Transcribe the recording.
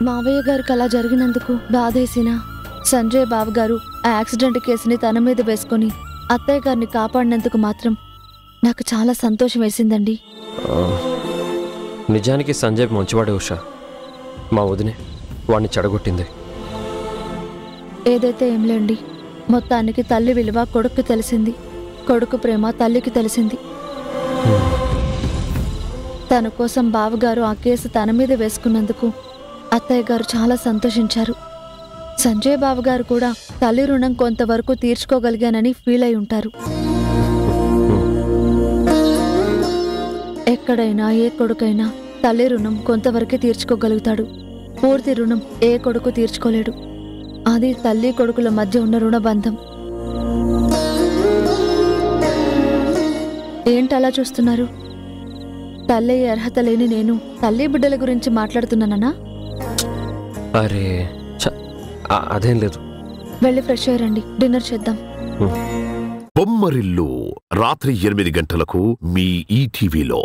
మావయ్య గారికి అలా జరిగినందుకు బాధేసినా సంజయ్ బాబు గారు ఆ యాక్సిడెంట్ కేసుని తన మీద వేసుకుని అత్తయ్య గారిని కాపాడినందుకు మాత్రం నాకు చాలా సంతోషం వేసిందండి. నిజానికి సంజయ్ మంచివాడే ఉషా. మా వదినే వాడిని చెడగొట్టింది. ఏదైతే ఏంలేండి, మొత్తానికి తల్లి విలువ కొడుక్కి తెలిసింది, కొడుకు ప్రేమ తల్లికి తెలిసింది. తన కోసం బావగారు ఆ కేసు తన మీద వేసుకున్నందుకు అత్తయ్య గారు చాలా సంతోషించారు. సంజయ్ బాబు గారు కూడా తల్లి రుణం కొంతవరకు తీర్చుకోగలిగానని ఫీల్ అయి ఉంటారు. ఎక్కడైనా ఏ కొడుకైనా తల్లి రుణం కొంతవరకే తీర్చుకోగలుగుతాడు. పూర్తి రుణం ఏ కొడుకు తీర్చుకోలేడు. అది తల్లి కొడుకుల మధ్య ఉన్న రుణబంధం. ఏంటలా చూస్తున్నారు? తల్లి అర్హత లేని నేను తల్లి బిడ్డల గురించి మాట్లాడుతున్నానా? అరే అదేం లేదు. వెళ్ళి ఫ్రెష్ అయ్యారండి, డిన్నర్ చేద్దాం. బొమ్మరిల్లు రాత్రి 8 గంటలకు మీ ఈటీవీలో.